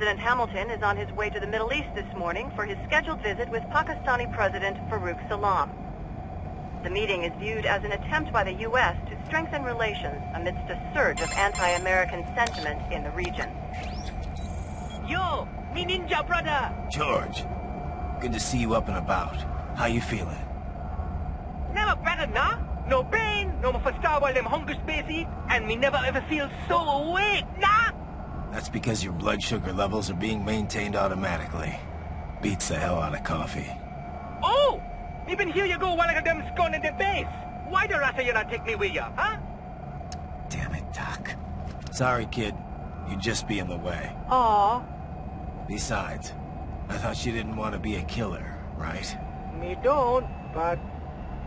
President Hamilton is on his way to the Middle East this morning for his scheduled visit with Pakistani President Farouk Salam. The meeting is viewed as an attempt by the U.S. to strengthen relations amidst a surge of anti-American sentiment in the region. Yo, me ninja brother! George, good to see you up and about. How you feeling? Never better, nah? No pain, no more star while them hunger space eat, and me never ever feel so awake, nah? That's because your blood sugar levels are being maintained automatically. Beats the hell out of coffee. Oh! Even here you go while I got them scone in the base. Why the rasta you not take me with ya, huh? Damn it, Doc. Sorry, kid. You'd just be in the way. Aw. Besides, I thought you didn't want to be a killer, right? Me don't, but...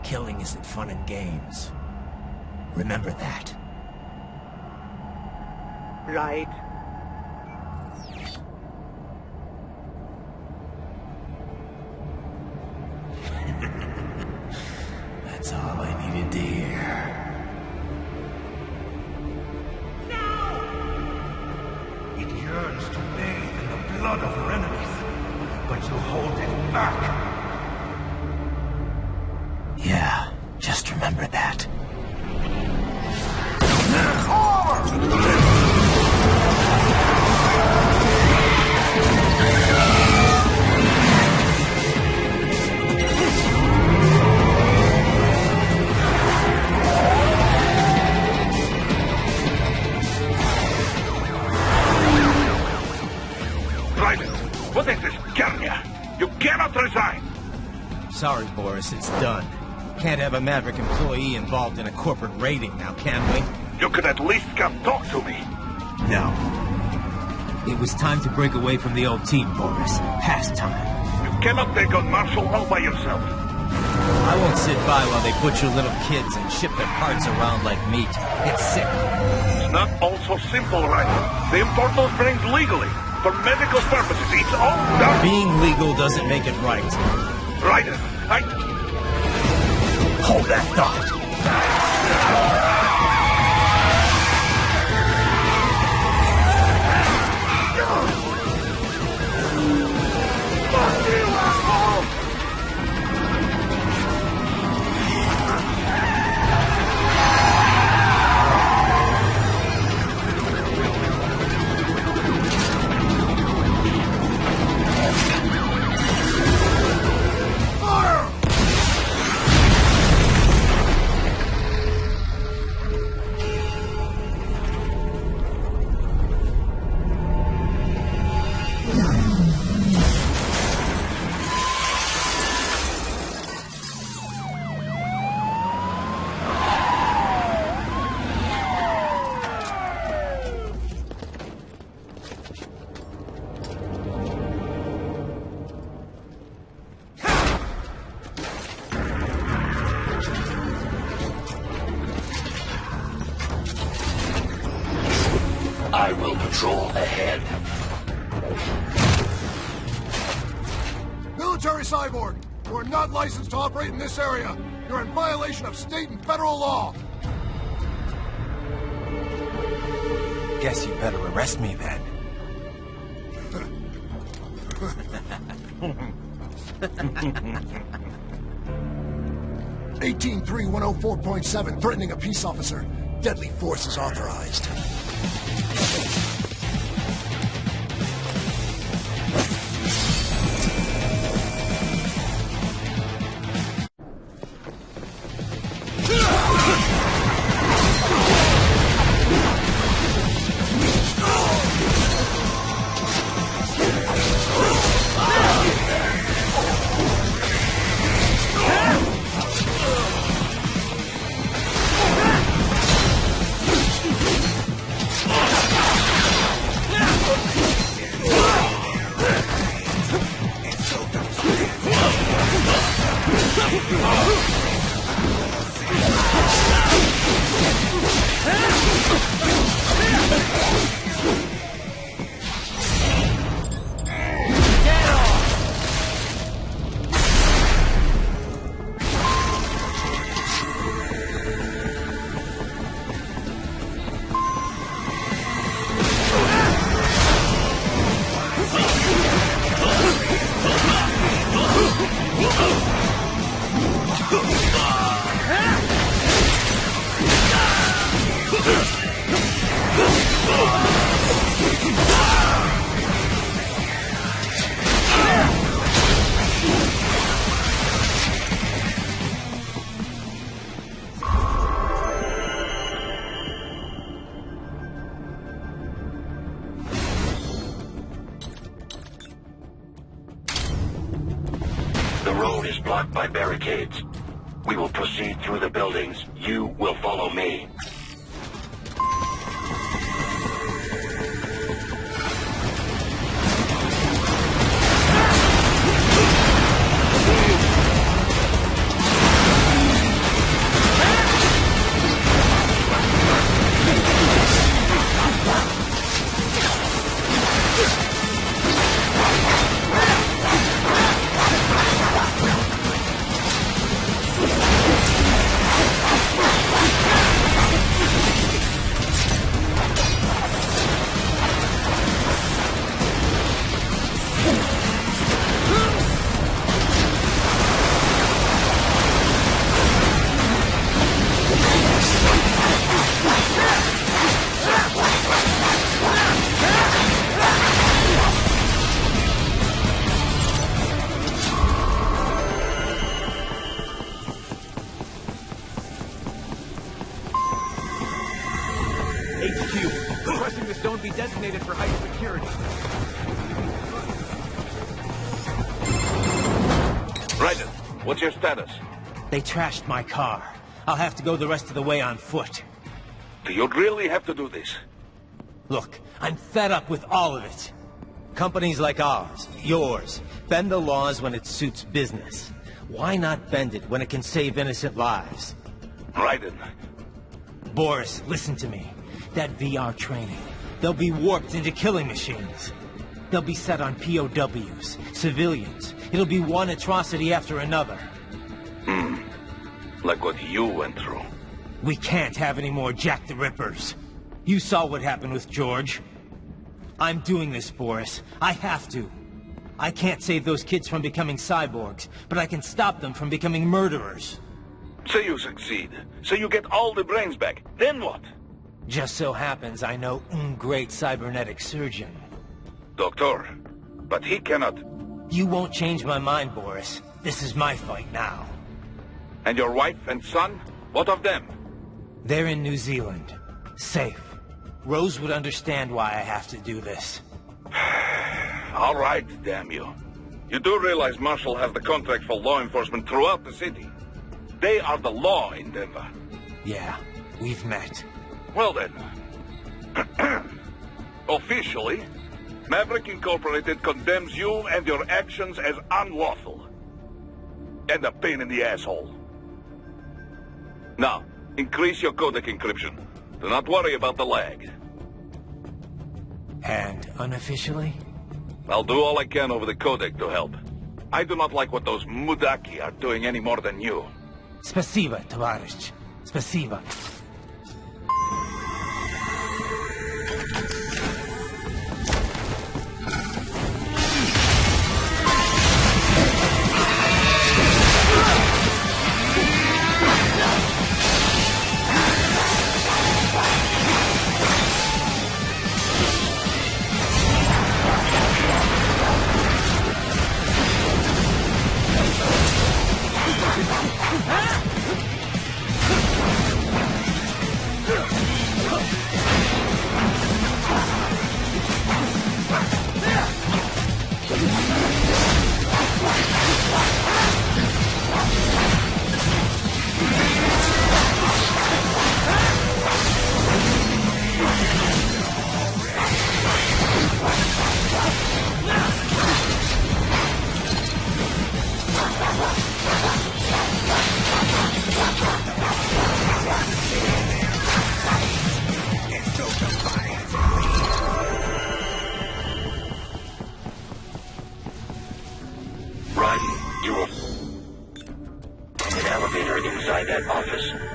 Killing isn't fun and games. Remember that. Right. That's all I needed to hear. No! It yearns to bathe in the blood of your enemies, but you hold it back. Yeah, just remember that. Raiden, what is this, Garnia? You cannot resign! Sorry, Boris, it's done. Can't have a Maverick employee involved in a corporate raiding now, can we? You could at least come talk to me. No. It was time to break away from the old team, Boris. Past time. You cannot take on martial law by yourself. I won't sit by while they butcher little kids and ship their parts around like meat. It's sick. It's not all so simple, Raiden. They import those brains legally. For medical purposes, it's all done. Being legal doesn't make it right. Raiden, Hold that thought. I will patrol ahead. Military cyborg! You are not licensed to operate in this area! You're in violation of state and federal law! Guess you better arrest me then. 183104.7, threatening a peace officer. Deadly force is authorized. The road is blocked by barricades. We will proceed through the buildings. You will follow me. Requesting this zone be designated for heightened security. Raiden, what's your status? They trashed my car. I'll have to go the rest of the way on foot. Do you really have to do this? Look, I'm fed up with all of it. Companies like ours, yours, bend the laws when it suits business. Why not bend it when it can save innocent lives? Raiden. Boris, listen to me. That VR training, they'll be warped into killing machines. They'll be set on POWs, civilians. It'll be one atrocity after another. Like what you went through. We can't have any more Jack the Rippers. You saw what happened with George. I'm doing this, Boris. I have to. I can't save those kids from becoming cyborgs, but I can stop them from becoming murderers. Say you succeed. Say you get all the brains back. Then what? Just so happens I know great cybernetic surgeon. Doctor, but he cannot... You won't change my mind, Boris. This is my fight now. And your wife and son? What of them? They're in New Zealand. Safe. Rose would understand why I have to do this. All right, damn you. You do realize Marshall has the contract for law enforcement throughout the city. They are the law in Denver. Yeah, we've met. Well then. Officially, Maverick Incorporated condemns you and your actions as unlawful. And a pain in the asshole. Now, increase your codec encryption. Do not worry about the lag. And unofficially? I'll do all I can over the codec to help. I do not like what those Mudaki are doing any more than you. Спасибо, товарищ. Спасибо.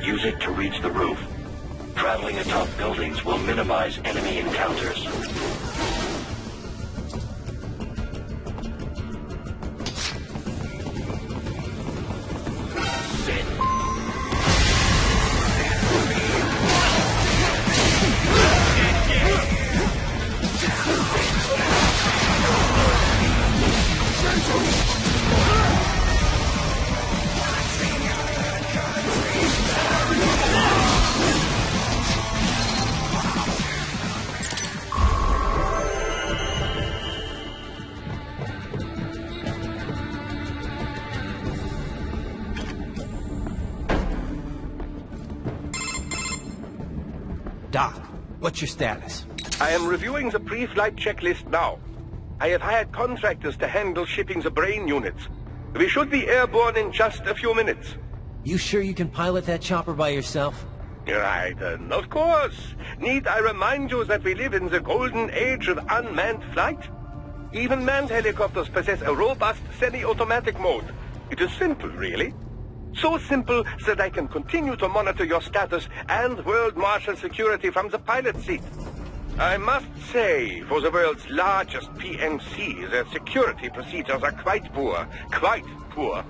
Use it to reach the roof. Traveling atop buildings will minimize enemy encounters. What's your status? I am reviewing the pre-flight checklist now. I have hired contractors to handle shipping the brain units. We should be airborne in just a few minutes. You sure you can pilot that chopper by yourself? Raiden, of course. Need I remind you that we live in the golden age of unmanned flight? Even manned helicopters possess a robust semi-automatic mode. It is simple, really. So simple that I can continue to monitor your status and world marshal security from the pilot seat. I must say, for the world's largest PMC, their security procedures are quite poor. Quite poor.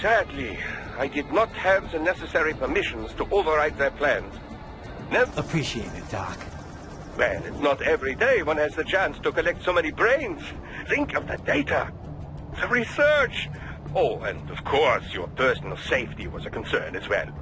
Sadly, I did not have the necessary permissions to override their plans. Appreciate it, Doc. Well, it's not every day one has the chance to collect so many brains. Think of the data, the research. Oh, and of course, your personal safety was a concern as well.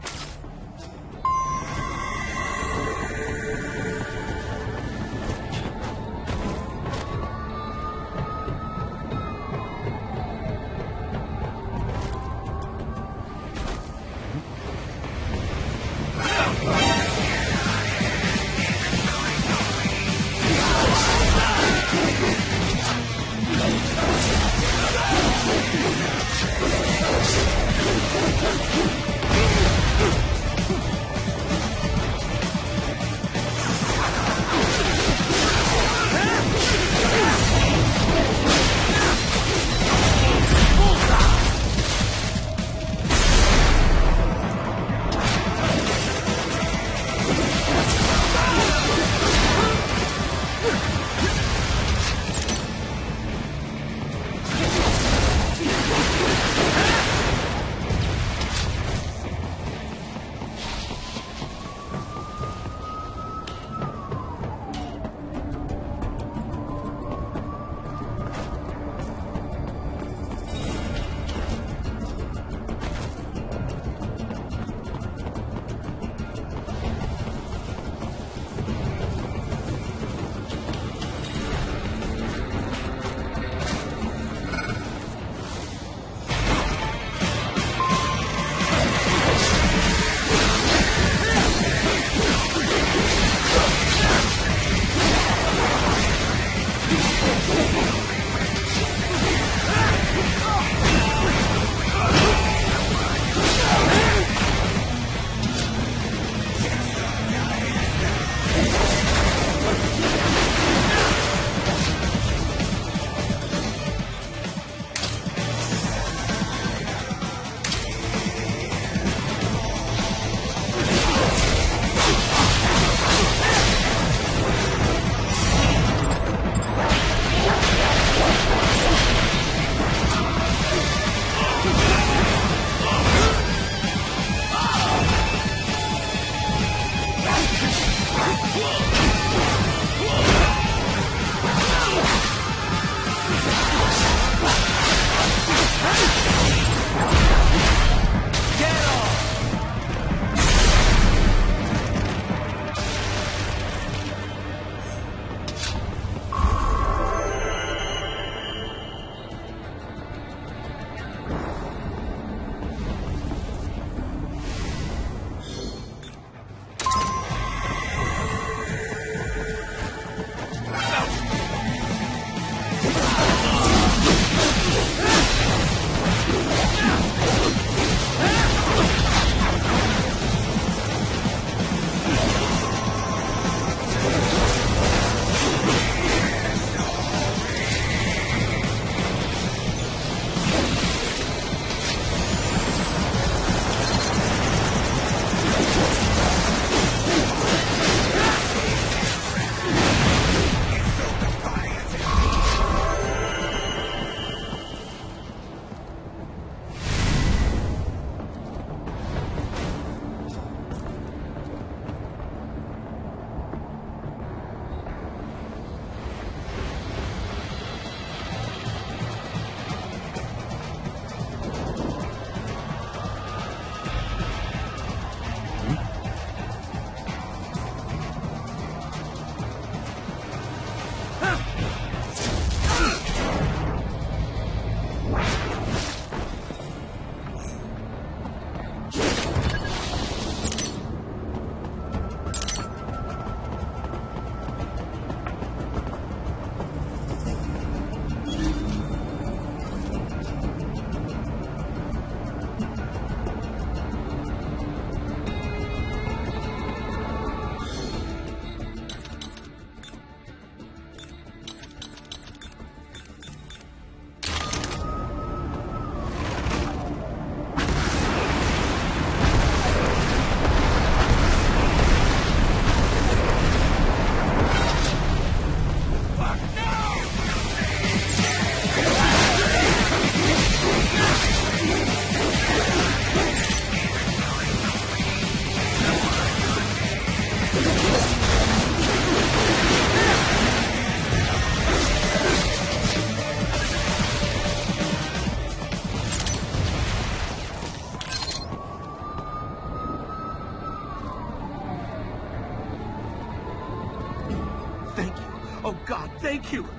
Thank you!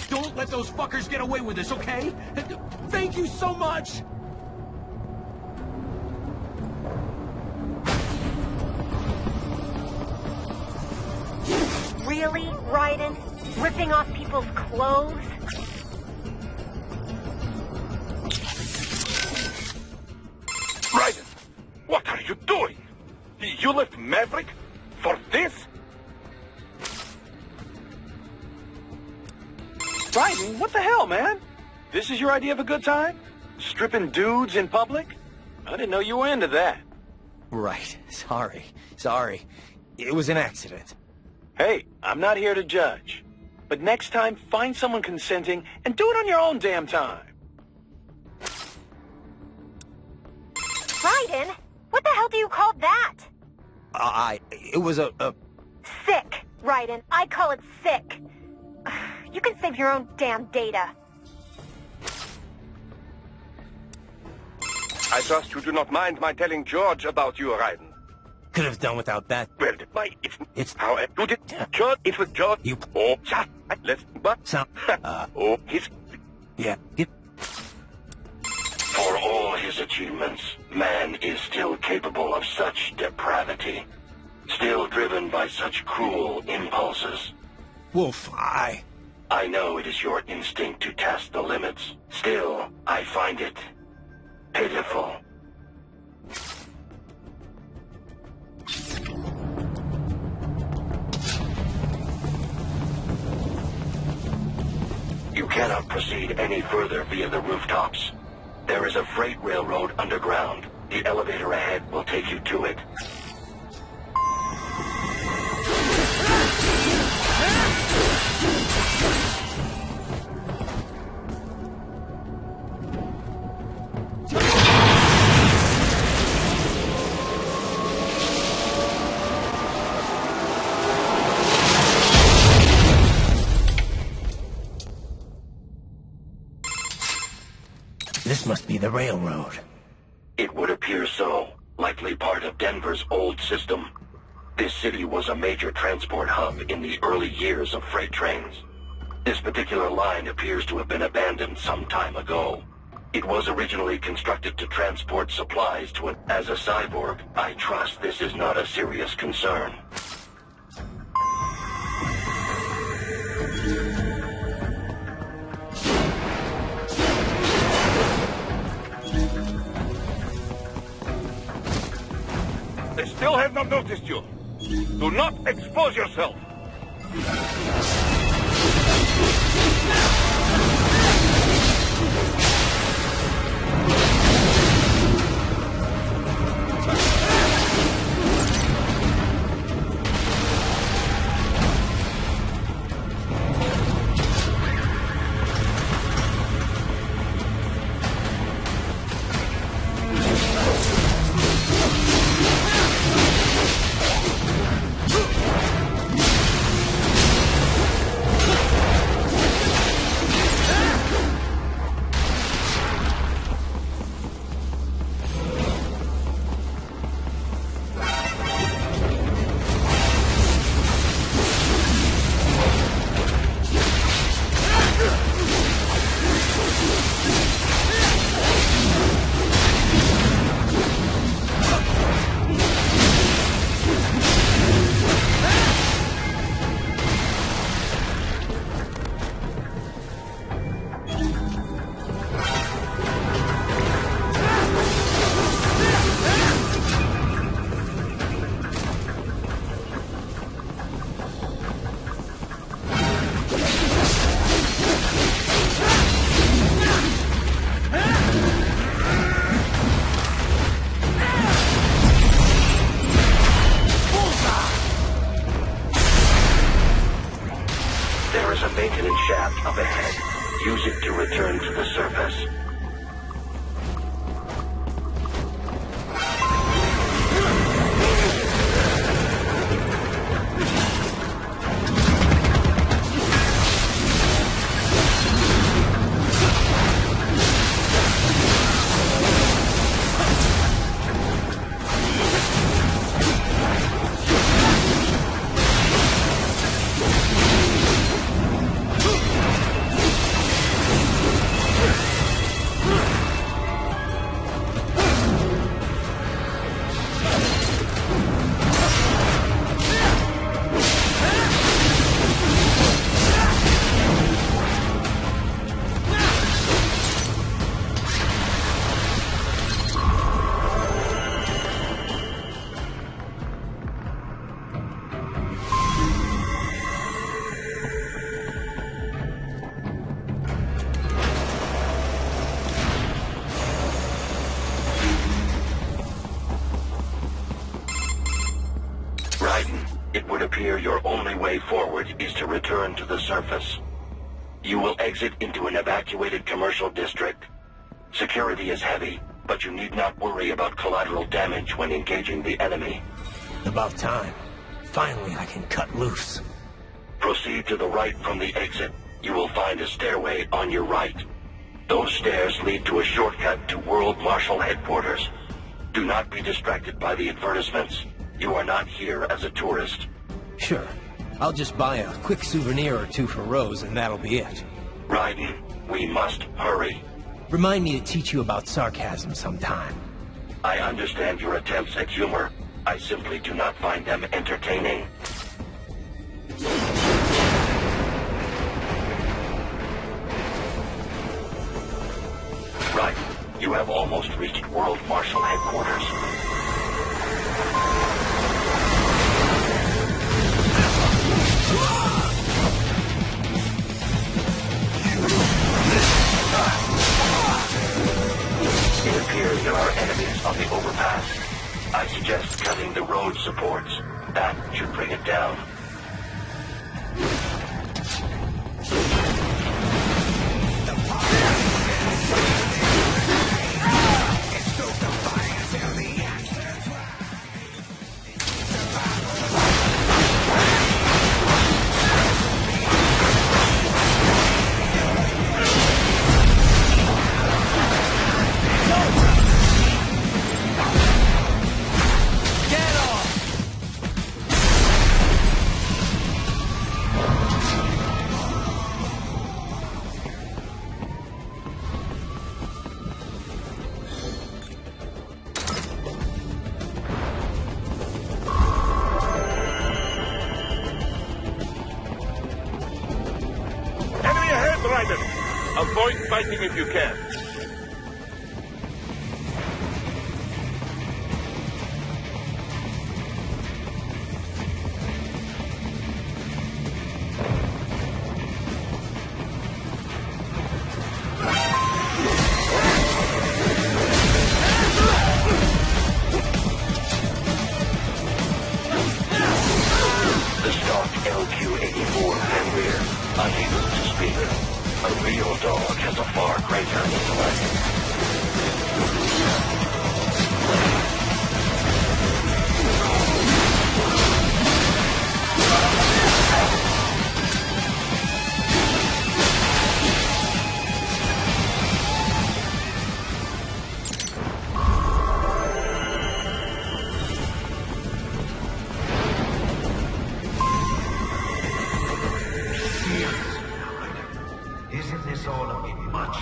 Don't let those fuckers get away with this, okay? Thank you so much! Really, Raiden? Ripping off people's clothes? Raiden, what are you doing? You left Maverick for this? Raiden, what the hell, man? This is your idea of a good time? Stripping dudes in public? I didn't know you were into that. Right. Sorry. It was an accident. Hey, I'm not here to judge. But next time, find someone consenting and do it on your own damn time. Raiden? What the hell do you call that? It was a... Sick, Raiden. I call it sick. You can save your own damn data. I trust you do not mind my telling George about you, Raiden. Could have done without that. Well, it's how you did. George, it was George. You... Oh, shut. Let's... But... Sound... oh, he's... Yeah, get... For all his achievements, man is still capable of such depravity. Still driven by such cruel impulses. Wolf, I know it is your instinct to test the limits. Still, I find it pitiful. You cannot proceed any further via the rooftops. There is a freight railroad underground. The elevator ahead will take you to it. This must be the railroad. It would appear so. Likely part of Denver's old system. This city was a major transport hub in the early years of freight trains. This particular line appears to have been abandoned some time ago. It was originally constructed to transport supplies to an... As a cyborg, I trust this is not a serious concern. They still have not noticed you. Do not expose yourself. maintenance shaft up ahead. Use it to return to the surface. appear your only way forward is to return to the surface. You will exit into an evacuated commercial district. Security is heavy, but you need not worry about collateral damage when engaging the enemy. About time. Finally, I can cut loose. Proceed to the right from the exit. You will find a stairway on your right. Those stairs lead to a shortcut to World Marshal Headquarters. Do not be distracted by the advertisements. You are not here as a tourist. Sure. I'll just buy a quick souvenir or two for Rose, and that'll be it. Raiden, we must hurry. Remind me to teach you about sarcasm sometime. I understand your attempts at humor. I simply do not find them entertaining. Right. You have almost reached World Marshal Headquarters. It appears there are enemies on the overpass. I suggest cutting the road supports. That should bring it down. Avoid fighting if you can. The stock LQ-84 Fenrir, unable to speak. A real dog has a far greater intellect. Isn't this all a bit much?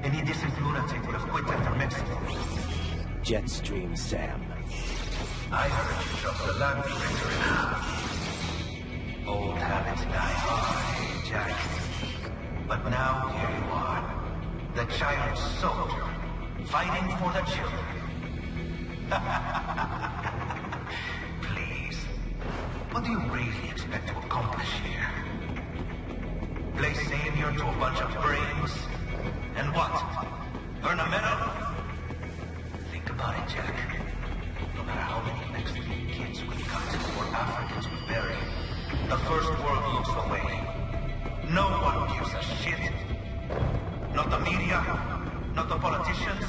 Any decent lunatic would have quit after Mexico. Jetstream, Sam. I heard you chopped the land director in half. Old habits die hard, Jack. But now here you are, the child soldier, fighting for the children. Please, what do you really expect to accomplish here? Play savior to a bunch of brains? And what? Earn a medal? Think about it, Jack. No matter how many Mexican kids we cut or Africans we bury, the first world looks away. No one gives a shit. Not the media, not the politicians,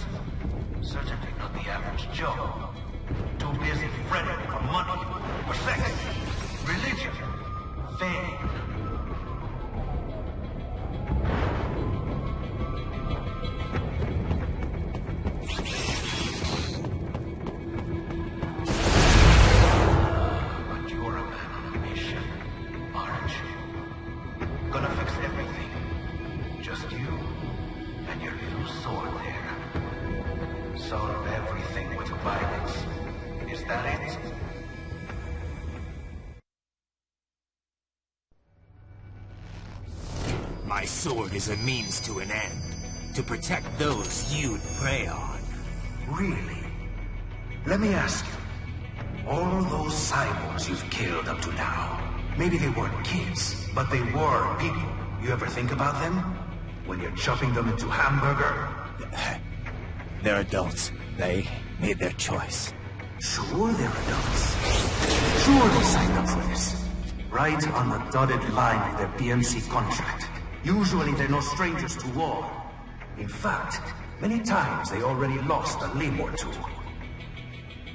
certainly not the average Joe. Too busy fretting for money, for sex, religion, fame. My sword is a means to an end, to protect those you'd prey on. Really? Let me ask you, all those cyborgs you've killed up to now, maybe they weren't kids, but they were people. You ever think about them? When you're chopping them into hamburger? They're adults. They made their choice. Sure they're adults. Sure they signed up for this. Right on the dotted line of their BMC contract. Usually they're no strangers to war. In fact, many times they already lost a limb or two.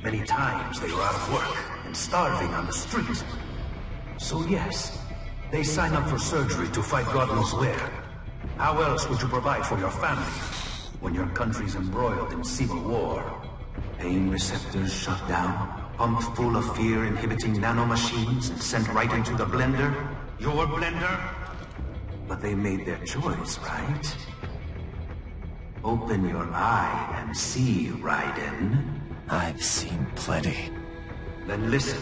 Many times they were out of work and starving on the streets. So yes, they sign up for surgery to fight God knows where. How else would you provide for your family when your country's embroiled in civil war? Pain receptors shut down, pumped full of fear-inhibiting nanomachines and sent right into the blender? Your blender? But they made their choice, right? Open your eye and see, Raiden. I've seen plenty. Then listen.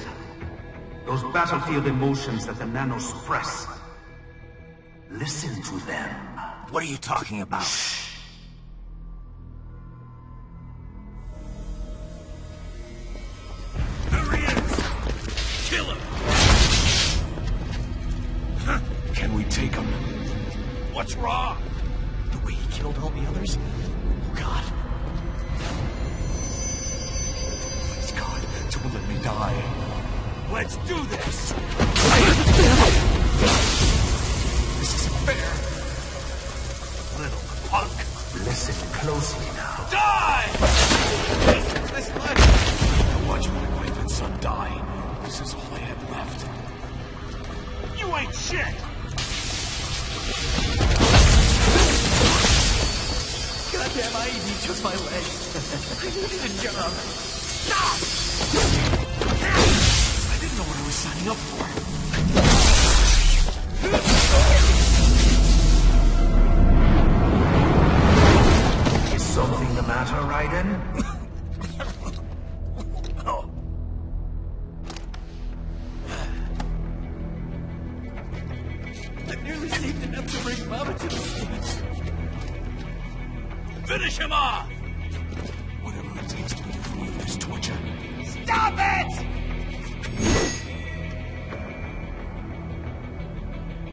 Those battlefield emotions that the nanos suppress. Listen to them. What are you talking about? Shh. There he is! Kill him! Can we take him? What's wrong? The way he killed all the others? Oh, God. Please, God, don't let me die. Let's do this! This isn't fair. Little punk. Listen closely now. Die! This life. I watched my wife and son die. This is all I had left. You ain't shit! Goddamn, I even took my leg. I needed a job. Stop! I didn't know what I was signing up for. Is something the matter, Raiden? Oh. I nearly saved enough to bring Mama to the States. Finish him off! Whatever it takes to be free of this torture. Stop it!